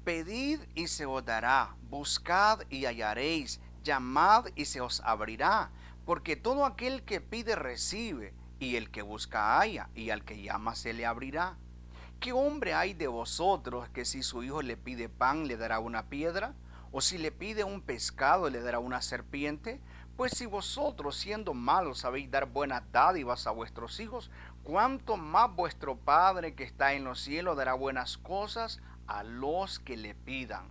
Pedid y se os dará, buscad y hallaréis, llamad y se os abrirá, porque todo aquel que pide recibe, y el que busca halla, y al que llama se le abrirá. ¿Qué hombre hay de vosotros que si su hijo le pide pan le dará una piedra? ¿O si le pide un pescado le dará una serpiente? Pues si vosotros siendo malos sabéis dar buenas dádivas a vuestros hijos, ¿cuánto más vuestro Padre que está en los cielos dará buenas cosas a los que le pidan?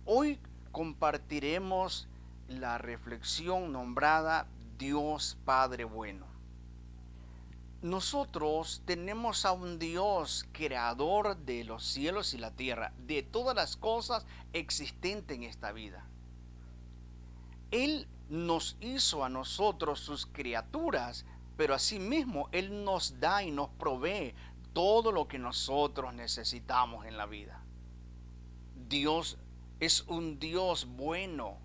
Hoy compartiremos la reflexión nombrada Dios Padre Bueno. Nosotros tenemos a un Dios creador de los cielos y la tierra, de todas las cosas existentes en esta vida. Él nos hizo a nosotros sus criaturas, pero asimismo Él nos da y nos provee todo lo que nosotros necesitamos en la vida. Dios es un Dios bueno,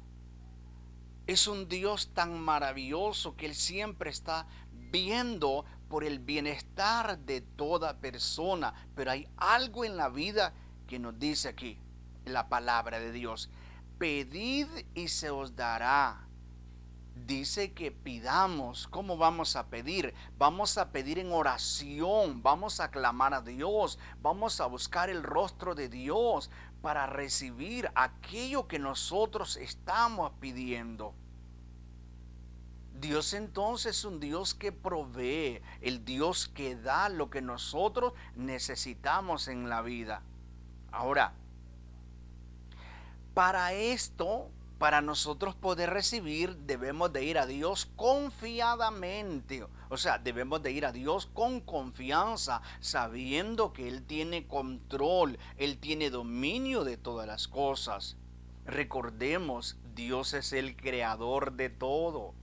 es un Dios tan maravilloso que Él siempre está viendo por el bienestar de toda persona. Pero hay algo en la vida que nos dice aquí, la palabra de Dios. Pedid y se os dará. Dice que pidamos. ¿Cómo vamos a pedir? Vamos a pedir en oración, vamos a clamar a Dios, vamos a buscar el rostro de Dios para recibir aquello que nosotros estamos pidiendo. Dios entonces es un Dios que provee, el Dios que da lo que nosotros necesitamos en la vida. Ahora, para esto, para nosotros poder recibir, debemos de ir a Dios confiadamente. O sea, debemos de ir a Dios con confianza, sabiendo que Él tiene control, Él tiene dominio de todas las cosas. Recordemos, Dios es el creador de todo.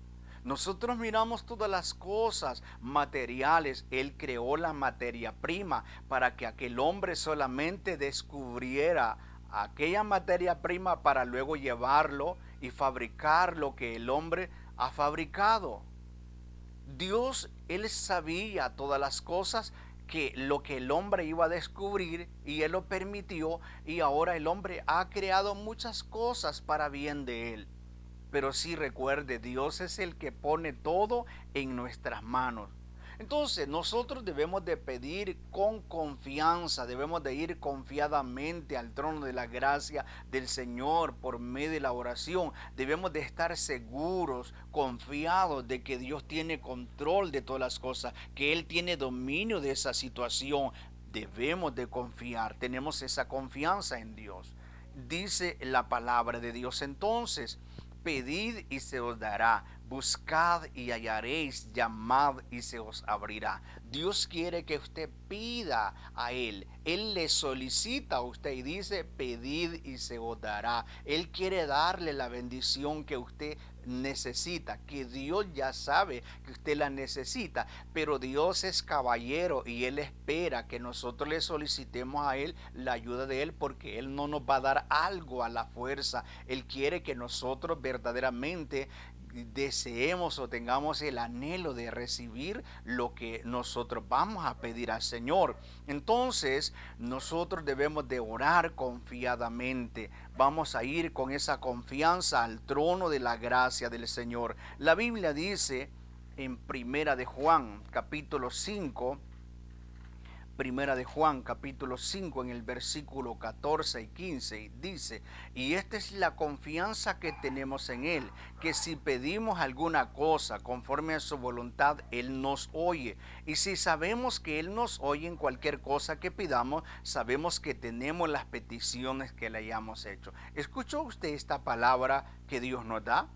Nosotros miramos todas las cosas materiales. Él creó la materia prima para que aquel hombre solamente descubriera aquella materia prima para luego llevarlo y fabricar lo que el hombre ha fabricado. Dios, Él sabía todas las cosas que lo que el hombre iba a descubrir y Él lo permitió, y ahora el hombre ha creado muchas cosas para bien de Él. Pero sí recuerde, Dios es el que pone todo en nuestras manos. Entonces nosotros debemos de pedir con confianza, debemos de ir confiadamente al trono de la gracia del Señor por medio de la oración. Debemos de estar seguros, confiados de que Dios tiene control de todas las cosas, que Él tiene dominio de esa situación. Debemos de confiar, tenemos esa confianza en Dios. Dice la palabra de Dios entonces: pedid y se os dará, buscad y hallaréis, llamad y se os abrirá. Dios quiere que usted pida a Él. Él le solicita a usted y dice: pedid y se os dará. Él quiere darle la bendición que usted necesita, que Dios ya sabe que usted la necesita, pero Dios es caballero y Él espera que nosotros le solicitemos a Él la ayuda de Él, porque Él no nos va a dar algo a la fuerza. Él quiere que nosotros verdaderamente deseemos o tengamos el anhelo de recibir lo que nosotros vamos a pedir al Señor. Entonces nosotros debemos de orar confiadamente. Vamos a ir con esa confianza al trono de la gracia del Señor. La Biblia dice en Primera de Juan capítulo 5, Primera de Juan capítulo 5 en el versículo 14 y 15 dice: y esta es la confianza que tenemos en Él, que si pedimos alguna cosa conforme a su voluntad, Él nos oye. Y si sabemos que Él nos oye en cualquier cosa que pidamos, sabemos que tenemos las peticiones que le hayamos hecho. ¿Escuchó usted esta palabra que Dios nos da?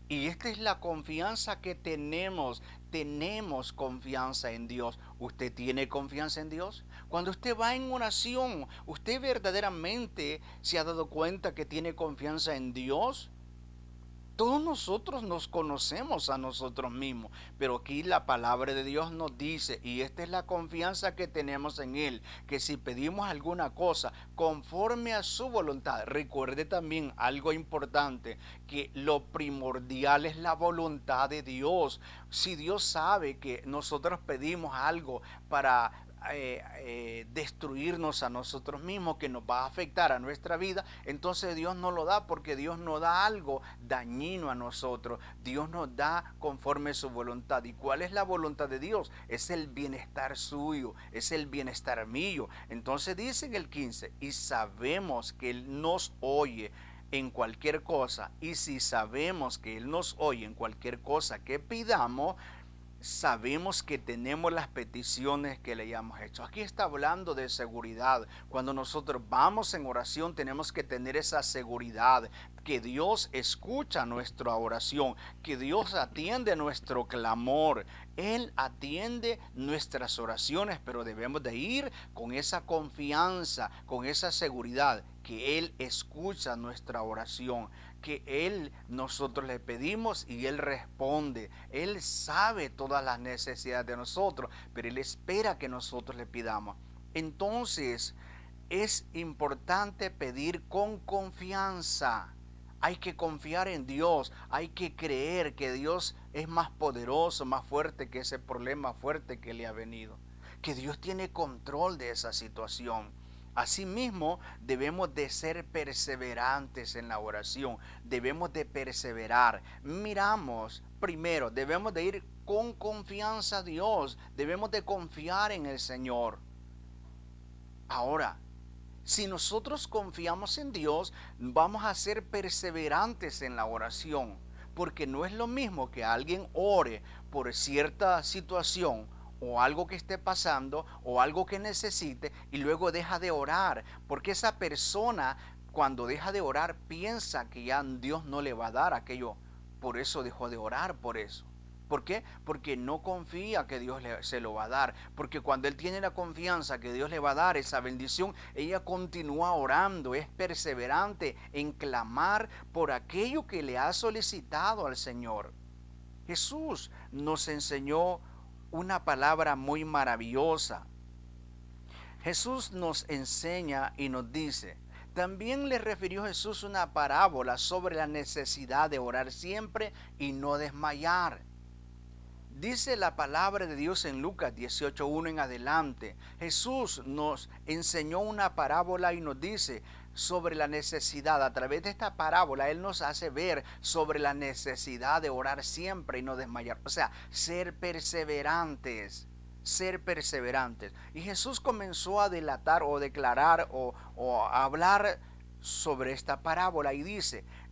Y esta es la confianza que tenemos. Tenemos confianza en Dios. ¿Usted tiene confianza en Dios? Cuando usted va en oración, ¿usted verdaderamente se ha dado cuenta que tiene confianza en Dios? Todos nosotros nos conocemos a nosotros mismos, pero aquí la palabra de Dios nos dice, y esta es la confianza que tenemos en Él, que si pedimos alguna cosa conforme a su voluntad, recuerde también algo importante, que lo primordial es la voluntad de Dios. Si Dios sabe que nosotros pedimos algo para destruirnos a nosotros mismos, que nos va a afectar a nuestra vida, entonces Dios no lo da, porque Dios no da algo dañino a nosotros. Dios nos da conforme su voluntad. ¿Y cuál es la voluntad de Dios? Es el bienestar suyo, es el bienestar mío. Entonces dice en el 15, y sabemos que Él nos oye en cualquier cosa, y si sabemos que Él nos oye en cualquier cosa que pidamos, sabemos que tenemos las peticiones que le hayamos hecho. Aquí está hablando de seguridad. Cuando nosotros vamos en oración, tenemos que tener esa seguridad que Dios escucha nuestra oración, que Dios atiende nuestro clamor. Él atiende nuestras oraciones, pero debemos de ir con esa confianza, con esa seguridad que Él escucha nuestra oración, que nosotros le pedimos y Él responde. Él sabe todas las necesidades de nosotros, pero Él espera que nosotros le pidamos. Entonces, es importante pedir con confianza. Hay que confiar en Dios, hay que creer que Dios es más poderoso, más fuerte que ese problema fuerte que le ha venido, que Dios tiene control de esa situación. Asimismo, debemos de ser perseverantes en la oración, debemos de perseverar. Miramos, primero, debemos de ir con confianza a Dios, debemos de confiar en el Señor. Ahora, si nosotros confiamos en Dios, vamos a ser perseverantes en la oración, porque no es lo mismo que alguien ore por cierta situación o algo que esté pasando o algo que necesite y luego deja de orar, porque esa persona cuando deja de orar piensa que ya Dios no le va a dar aquello, por eso dejó de orar por eso. ¿Por qué? Porque no confía que Dios se lo va a dar. Porque cuando él tiene la confianza que Dios le va a dar esa bendición, ella continúa orando, es perseverante en clamar por aquello que le ha solicitado al Señor. Jesús nos enseñó una palabra muy maravillosa. Jesús nos enseña y nos dice, también le refirió Jesús una parábola sobre la necesidad de orar siempre y no desmayar. Dice la palabra de Dios en Lucas 18:1 en adelante. Jesús nos enseñó una parábola y nos dice sobre la necesidad. A través de esta parábola Él nos hace ver sobre la necesidad de orar siempre y no desmayar. O sea, ser perseverantes. Ser perseverantes. Y Jesús comenzó a delatar o declarar o a hablar sobre esta parábola y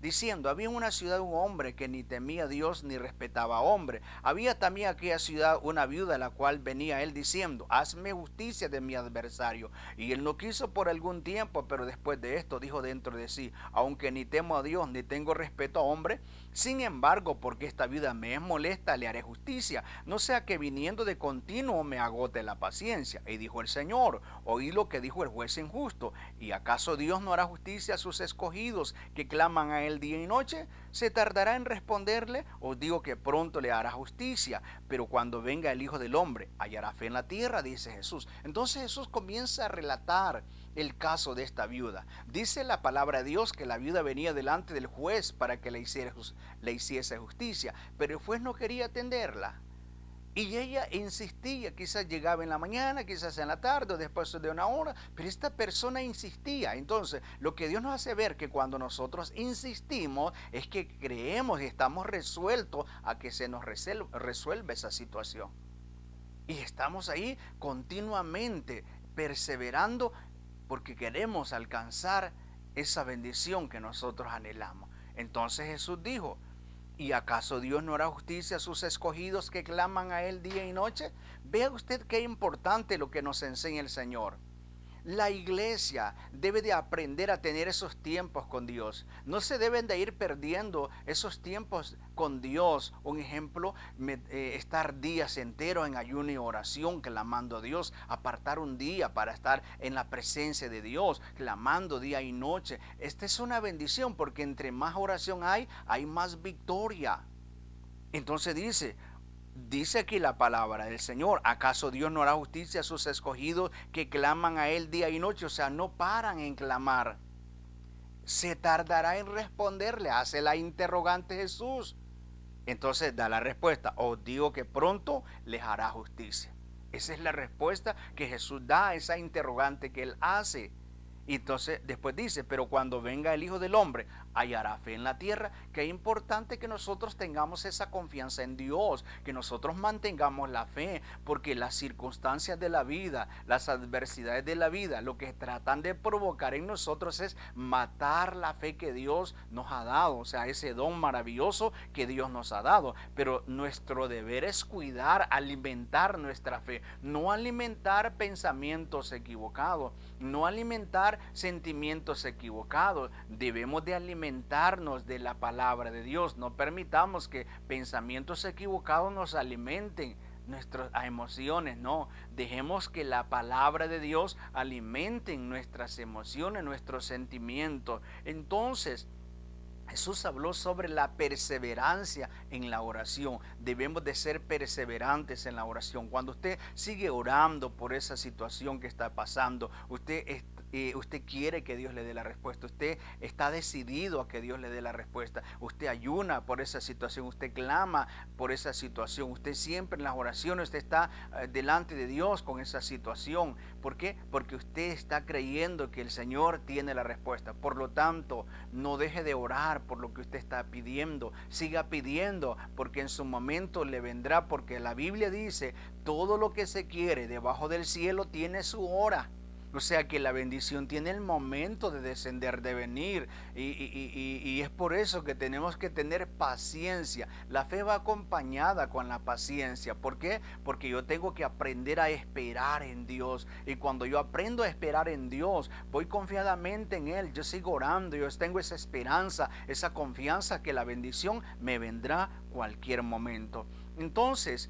diciendo, había en una ciudad un hombre que ni temía a Dios ni respetaba a hombre. Había también en aquella ciudad una viuda a la cual venía él diciendo, hazme justicia de mi adversario. Y él no quiso por algún tiempo, pero después de esto dijo dentro de sí, aunque ni temo a Dios ni tengo respeto a hombre, sin embargo, porque esta viuda me es molesta, le haré justicia, no sea que viniendo de continuo me agote la paciencia. Y dijo el Señor, oí lo que dijo el juez injusto, ¿y acaso Dios no hará justicia a sus escogidos que claman a él día y noche? ¿Se tardará en responderle? Os digo que pronto le hará justicia, pero cuando venga el Hijo del Hombre, hallará fe en la tierra, dice Jesús. Entonces Jesús comienza a relatar el caso de esta viuda. Dice la palabra de Dios que la viuda venía delante del juez para que le hiciese justicia, pero el juez no quería atenderla. Y ella insistía, quizás llegaba en la mañana, quizás en la tarde o después de una hora, pero esta persona insistía. Entonces, lo que Dios nos hace ver que cuando nosotros insistimos es que creemos y estamos resueltos a que se nos resuelva esa situación. Y estamos ahí continuamente perseverando porque queremos alcanzar esa bendición que nosotros anhelamos. Entonces Jesús dijo, ¿y acaso Dios no hará justicia a sus escogidos que claman a Él día y noche? Vea usted qué importante lo que nos enseña el Señor. La iglesia debe de aprender a tener esos tiempos con Dios. No se deben de ir perdiendo esos tiempos con Dios. Un ejemplo, estar días enteros en ayuno y oración, clamando a Dios. Apartar un día para estar en la presencia de Dios, clamando día y noche. Esta es una bendición porque entre más oración hay más victoria. Entonces dice aquí la palabra del Señor, ¿acaso Dios no hará justicia a sus escogidos que claman a Él día y noche? O sea, no paran en clamar. ¿Se tardará en responderle? Hace la interrogante Jesús. Entonces da la respuesta, os digo que pronto les hará justicia. Esa es la respuesta que Jesús da a esa interrogante que él hace. Y entonces después dice, pero cuando venga el Hijo del Hombre, hallará fe en la tierra. Que es importante que nosotros tengamos esa confianza en Dios, que nosotros mantengamos la fe, porque las circunstancias de la vida, las adversidades de la vida, lo que tratan de provocar en nosotros es matar la fe que Dios nos ha dado, o sea, ese don maravilloso que Dios nos ha dado. Pero nuestro deber es cuidar, alimentar nuestra fe, no alimentar pensamientos equivocados, no alimentar sentimientos equivocados. Debemos de alimentarnos de la palabra de Dios. No permitamos que pensamientos equivocados nos alimenten nuestras emociones, no. Dejemos que la palabra de Dios alimente nuestras emociones, nuestros sentimientos. Entonces, Jesús habló sobre la perseverancia en la oración. Debemos de ser perseverantes en la oración. Cuando usted sigue orando por esa situación que está pasando, usted quiere que Dios le dé la respuesta. Usted está decidido a que Dios le dé la respuesta. Usted ayuna por esa situación. Usted clama por esa situación. Usted siempre en las oraciones usted está delante de Dios con esa situación. ¿Por qué? Porque usted está creyendo que el Señor tiene la respuesta. Por lo tanto, no deje de orar por lo que usted está pidiendo. Siga pidiendo, porque en su momento le vendrá, porque la Biblia dice, todo lo que se quiere debajo del cielo tiene su hora. O sea que la bendición tiene el momento de descender, de venir. Y es por eso que tenemos que tener paciencia. La fe va acompañada con la paciencia. ¿Por qué? Porque yo tengo que aprender a esperar en Dios. Y cuando yo aprendo a esperar en Dios, voy confiadamente en Él. Yo sigo orando, yo tengo esa esperanza, esa confianza que la bendición me vendrá cualquier momento. Entonces,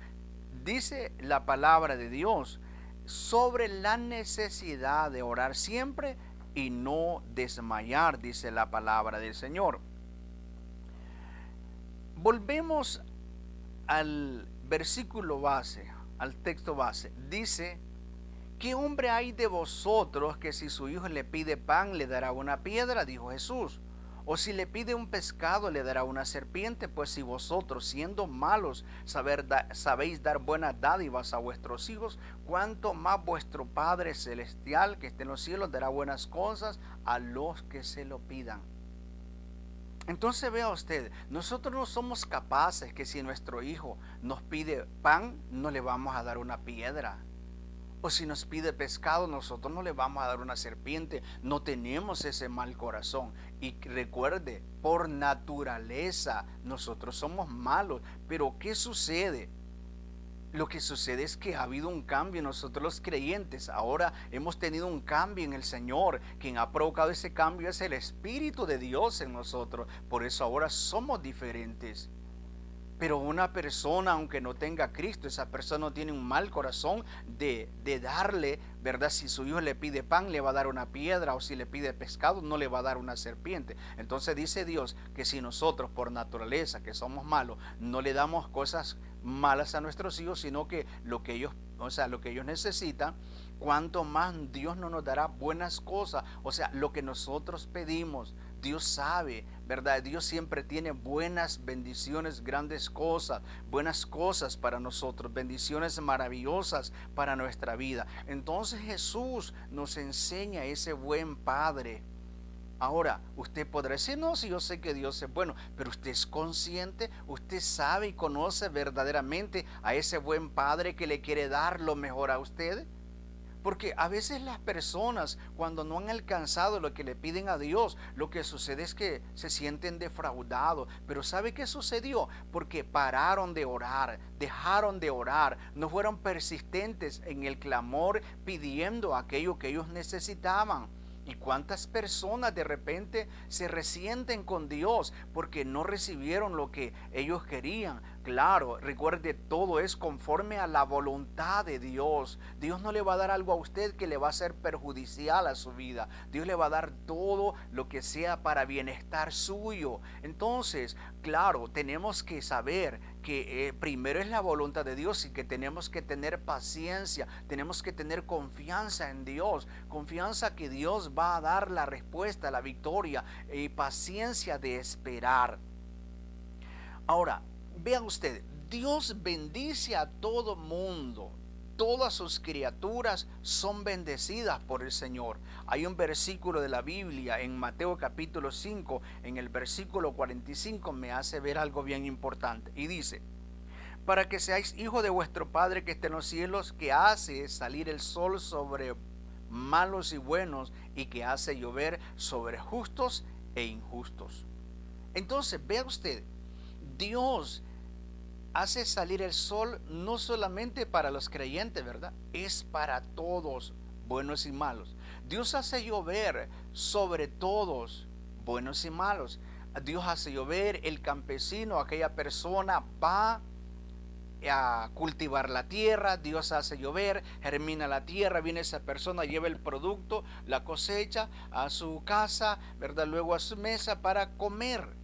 dice la palabra de Dios sobre la necesidad de orar siempre y no desmayar, dice la palabra del Señor. Volvemos al versículo base, al texto base. Dice, ¿qué hombre hay de vosotros que si su hijo le pide pan le dará una piedra? Dijo Jesús. O si le pide un pescado le dará una serpiente. Pues si vosotros, siendo malos, sabéis dar buenas dádivas a vuestros hijos, cuánto más vuestro Padre Celestial que está en los cielos dará buenas cosas a los que se lo pidan. Entonces vea usted, nosotros no somos capaces que si nuestro hijo nos pide pan, no le vamos a dar una piedra. O si nos pide pescado, nosotros no le vamos a dar una serpiente. No tenemos ese mal corazón. Y recuerde, por naturaleza, nosotros somos malos. Pero ¿qué sucede? Lo que sucede es que ha habido un cambio en nosotros los creyentes. Ahora hemos tenido un cambio en el Señor. Quien ha provocado ese cambio es el Espíritu de Dios en nosotros. Por eso ahora somos diferentes. Pero una persona, aunque no tenga a Cristo, esa persona no tiene un mal corazón de darle, ¿verdad? Si su hijo le pide pan, le va a dar una piedra, o si le pide pescado, no le va a dar una serpiente. Entonces dice Dios que si nosotros por naturaleza, que somos malos, no le damos cosas malas a nuestros hijos, sino que lo que ellos, lo que ellos necesitan, cuanto más Dios no nos dará buenas cosas, o sea, lo que nosotros pedimos. Dios sabe, ¿verdad? Dios siempre tiene buenas bendiciones, grandes cosas, buenas cosas para nosotros, bendiciones maravillosas para nuestra vida. Entonces Jesús nos enseña ese buen Padre. Ahora, usted podrá decir, no, si yo sé que Dios es bueno, pero usted es consciente, usted sabe y conoce verdaderamente a ese buen Padre que le quiere dar lo mejor a usted. Porque a veces las personas, cuando no han alcanzado lo que le piden a Dios, lo que sucede es que se sienten defraudados. Pero ¿sabe qué sucedió? Porque pararon de orar, dejaron de orar, no fueron persistentes en el clamor pidiendo aquello que ellos necesitaban. ¿Y cuántas personas de repente se resienten con Dios porque no recibieron lo que ellos querían? Claro, recuerde, todo es conforme a la voluntad de Dios. Dios no le va a dar algo a usted que le va a ser perjudicial a su vida. Dios le va a dar todo lo que sea para bienestar suyo. Entonces, claro, tenemos que saber que primero es la voluntad de Dios y que tenemos que tener paciencia, tenemos que tener confianza en Dios, confianza que Dios va a dar la respuesta, la victoria y paciencia de esperar. Ahora, vea usted, Dios bendice a todo mundo. todas sus criaturas son bendecidas por el Señor. Hay un versículo de la Biblia en Mateo capítulo 5, en el versículo 45, me hace ver algo bien importante. Y dice: para que seáis hijos de vuestro Padre que está en los cielos, que hace salir el sol sobre malos y buenos, y que hace llover sobre justos e injustos. Entonces, vea usted, Dios hace salir el sol no solamente para los creyentes, ¿verdad? Es para todos, buenos y malos. Dios hace llover sobre todos, buenos y malos. Dios hace llover, el campesino, aquella persona va a cultivar la tierra, Dios hace llover, germina la tierra, viene esa persona, lleva el producto, la cosecha a su casa, ¿verdad? Luego a su mesa para comer.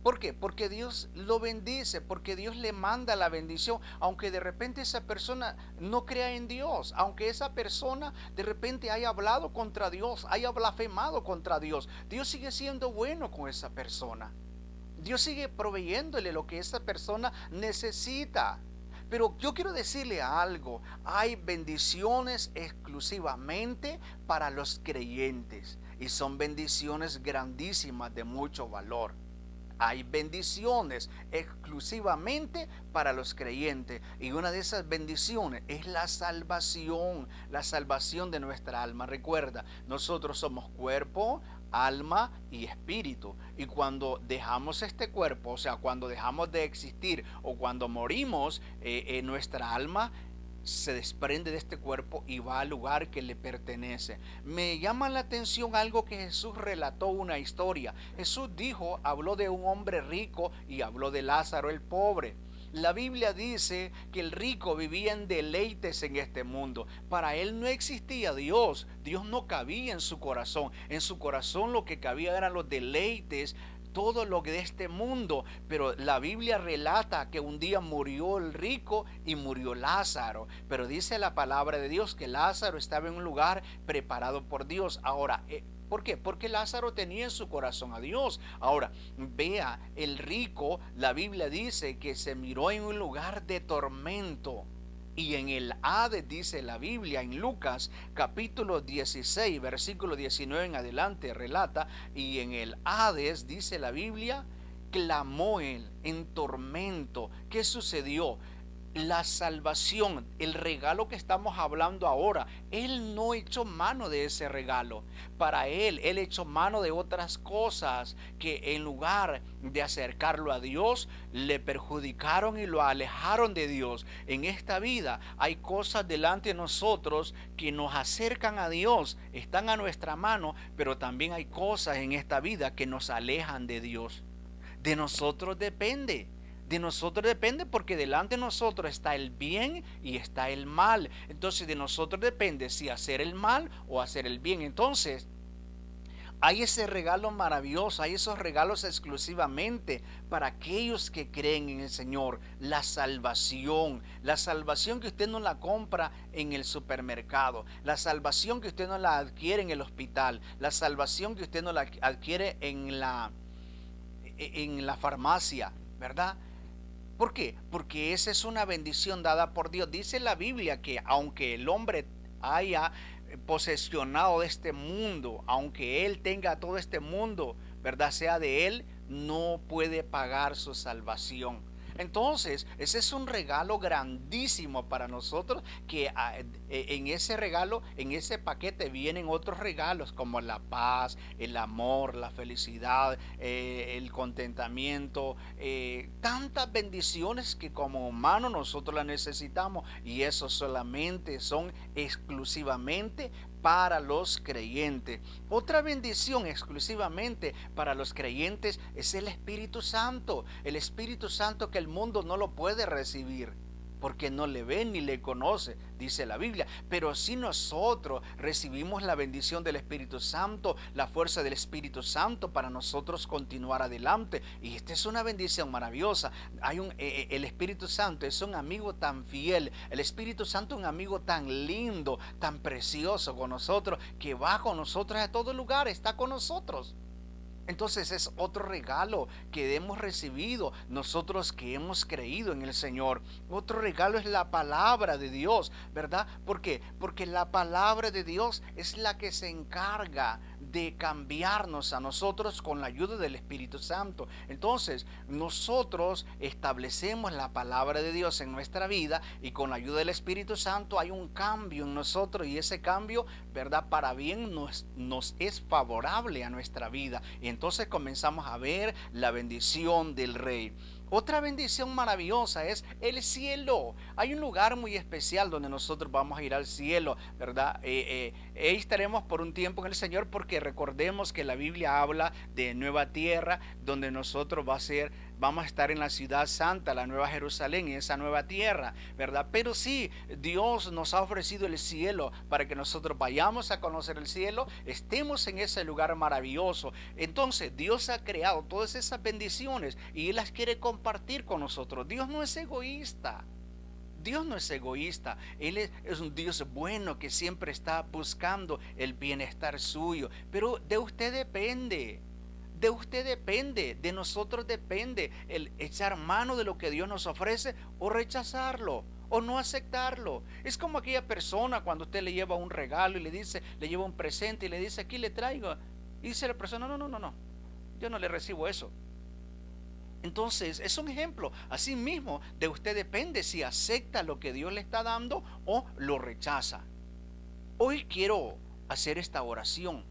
¿Por qué? Porque Dios lo bendice, porque Dios le manda la bendición, aunque de repente esa persona no crea en Dios, aunque esa persona de repente haya hablado contra Dios, haya blasfemado contra Dios, Dios sigue siendo bueno con esa persona. Dios sigue proveyéndole lo que esa persona necesita. Pero yo quiero decirle algo, hay bendiciones exclusivamente para los creyentes y son bendiciones grandísimas de mucho valor. Hay bendiciones exclusivamente para los creyentes, y una de esas bendiciones es la salvación de nuestra alma. Recuerda, nosotros somos cuerpo, alma y espíritu, y cuando dejamos este cuerpo, o sea, cuando dejamos de existir o cuando morimos, nuestra alma se desprende de este cuerpo y va al lugar que le pertenece. Me llama la atención algo que Jesús relató, una historia. Jesús dijo, habló de un hombre rico y habló de Lázaro el pobre. La Biblia dice que el rico vivía en deleites en este mundo. Para él no existía Dios. Dios no cabía en su corazón. En su corazón lo que cabía eran los deleites, todo lo de este mundo. Pero la Biblia relata que un día murió el rico y murió Lázaro. Pero dice la palabra de Dios que Lázaro estaba en un lugar preparado por Dios. Ahora, ¿por qué? Porque Lázaro tenía en su corazón a Dios. Ahora, vea, el rico, la Biblia dice que se miró en un lugar de tormento. Y en el Hades, dice la Biblia, en Lucas capítulo 16, versículo 19 en adelante, relata, y en el Hades, dice la Biblia, clamó él en tormento. ¿Qué sucedió? La salvación, el regalo que estamos hablando ahora, él no echó mano de ese regalo. Para él echó mano de otras cosas que en lugar de acercarlo a Dios, le perjudicaron y lo alejaron de Dios. En esta vida hay cosas delante de nosotros que nos acercan a Dios, están a nuestra mano, pero también hay cosas en esta vida que nos alejan de Dios. De nosotros depende. De nosotros depende, porque delante de nosotros está el bien y está el mal. Entonces de nosotros depende si hacer el mal o hacer el bien. Entonces hay ese regalo maravilloso, hay esos regalos exclusivamente para aquellos que creen en el Señor. La salvación que usted no la compra en el supermercado, la salvación que usted no la adquiere en el hospital, la salvación que usted no la adquiere en la farmacia, ¿verdad? ¿Por qué? Porque esa es una bendición dada por Dios. Dice la Biblia que aunque el hombre haya posesionado de este mundo, aunque él tenga todo este mundo, ¿verdad? Sea de él, no puede pagar su salvación. Entonces, ese es un regalo grandísimo para nosotros, que en ese regalo, en ese paquete vienen otros regalos como la paz, el amor, la felicidad, el contentamiento, tantas bendiciones que como humanos nosotros las necesitamos, y eso solamente son exclusivamente para los creyentes. Otra bendición exclusivamente para los creyentes es el Espíritu Santo. El Espíritu Santo que el mundo no lo puede recibir, porque no le ve ni le conoce, dice la Biblia. Pero si nosotros recibimos la bendición del Espíritu Santo, la fuerza del Espíritu Santo para nosotros continuar adelante. Y esta es una bendición maravillosa. El Espíritu Santo es un amigo tan fiel. El Espíritu Santo es un amigo tan lindo, tan precioso con nosotros, que va con nosotros a todo lugar, está con nosotros. Entonces es otro regalo que hemos recibido nosotros que hemos creído en el Señor. Otro regalo es la palabra de Dios, ¿verdad? ¿Por qué? Porque la palabra de Dios es la que se encarga de cambiarnos a nosotros con la ayuda del Espíritu Santo. Entonces nosotros establecemos la palabra de Dios en nuestra vida y con la ayuda del Espíritu Santo hay un cambio en nosotros y ese cambio, ¿verdad? Para bien nos es favorable a nuestra vida. Y entonces comenzamos a ver la bendición del Rey. Otra bendición maravillosa es el cielo. Hay un lugar muy especial donde nosotros vamos a ir al cielo, ¿verdad? Ahí estaremos por un tiempo en el Señor porque recordemos que la Biblia habla de nueva tierra donde nosotros vamos a estar en la ciudad santa, la nueva Jerusalén, en esa nueva tierra, ¿verdad? Pero sí, Dios nos ha ofrecido el cielo para que nosotros vayamos a conocer el cielo, estemos en ese lugar maravilloso. Entonces Dios ha creado todas esas bendiciones y Él las quiere compartir con nosotros. Dios no es egoísta. Dios no es egoísta, Él es un Dios bueno que siempre está buscando el bienestar suyo, pero de usted depende. De usted depende, de nosotros depende el echar mano de lo que Dios nos ofrece o rechazarlo o no aceptarlo. Es como aquella persona cuando usted le lleva un regalo y le lleva un presente y le dice, aquí le traigo. Y dice la persona, no, no, no, no, yo no le recibo eso. Entonces es un ejemplo. Así mismo de usted depende si acepta lo que Dios le está dando o lo rechaza. Hoy quiero hacer esta oración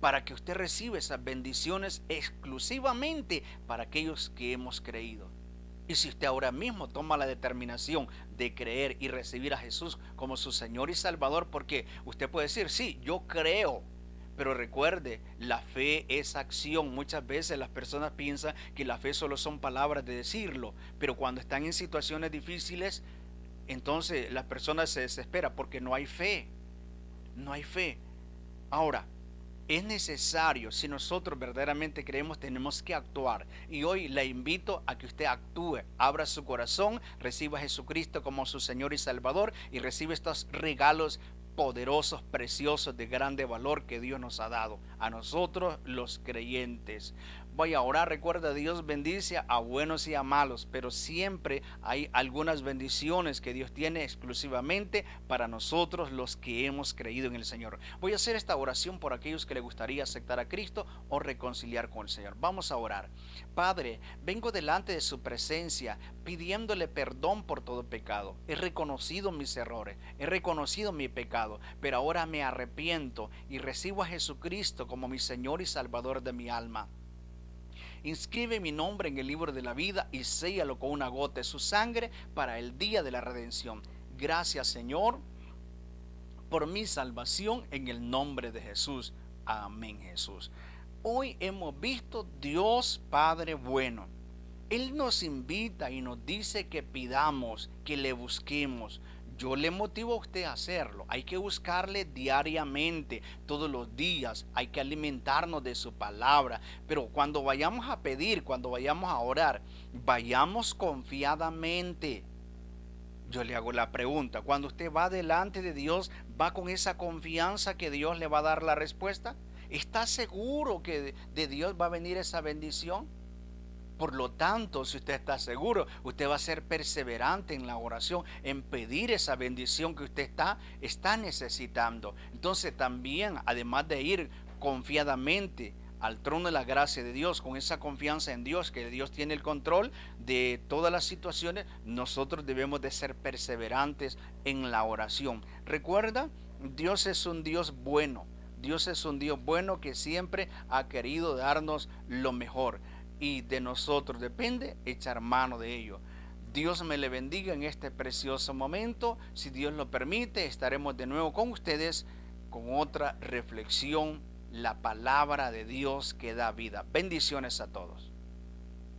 para que usted reciba esas bendiciones exclusivamente para aquellos que hemos creído. Y si usted ahora mismo toma la determinación de creer y recibir a Jesús como su Señor y Salvador, porque usted puede decir, sí, yo creo. Pero recuerde, la fe es acción. Muchas veces las personas piensan que la fe solo son palabras de decirlo, pero cuando están en situaciones difíciles, entonces las personas se desesperan porque no hay fe. No hay fe. Ahora, es necesario, si nosotros verdaderamente creemos, tenemos que actuar. Y hoy le invito a que usted actúe, abra su corazón, reciba a Jesucristo como su Señor y Salvador y reciba estos regalos poderosos, preciosos, de grande valor que Dios nos ha dado a nosotros los creyentes. Voy a orar, recuerda, Dios bendice a buenos y a malos, pero siempre hay algunas bendiciones que Dios tiene exclusivamente para nosotros los que hemos creído en el Señor. Voy a hacer esta oración por aquellos que les gustaría aceptar a Cristo o reconciliar con el Señor. Vamos a orar. Padre, vengo delante de su presencia pidiéndole perdón por todo pecado. He reconocido mis errores, he reconocido mi pecado, pero ahora me arrepiento y recibo a Jesucristo como mi Señor y Salvador de mi alma. Inscribe mi nombre en el libro de la vida y séllalo con una gota de su sangre para el día de la redención. Gracias, Señor, por mi salvación en el nombre de Jesús. Amén, Jesús. Hoy hemos visto Dios Padre bueno. Él nos invita y nos dice que pidamos, que le busquemos. Yo le motivo a usted a hacerlo. Hay que buscarle diariamente, todos los días. Hay que alimentarnos de su palabra. Pero cuando vayamos a pedir, cuando vayamos a orar, vayamos confiadamente. Yo le hago la pregunta, cuando usted va delante de Dios, ¿va con esa confianza que Dios le va a dar la respuesta? ¿Está seguro que de Dios va a venir esa bendición? Por lo tanto, si usted está seguro, usted va a ser perseverante en la oración, en pedir esa bendición que usted está necesitando. Entonces también, además de ir confiadamente al trono de la gracia de Dios, con esa confianza en Dios, que Dios tiene el control de todas las situaciones, nosotros debemos de ser perseverantes en la oración. Recuerda, Dios es un Dios bueno. Dios es un Dios bueno que siempre ha querido darnos lo mejor. Y de nosotros depende echar mano de ello. Dios me le bendiga en este precioso momento. Si Dios lo permite, estaremos de nuevo con ustedes con otra reflexión, la palabra de Dios que da vida. Bendiciones a todos.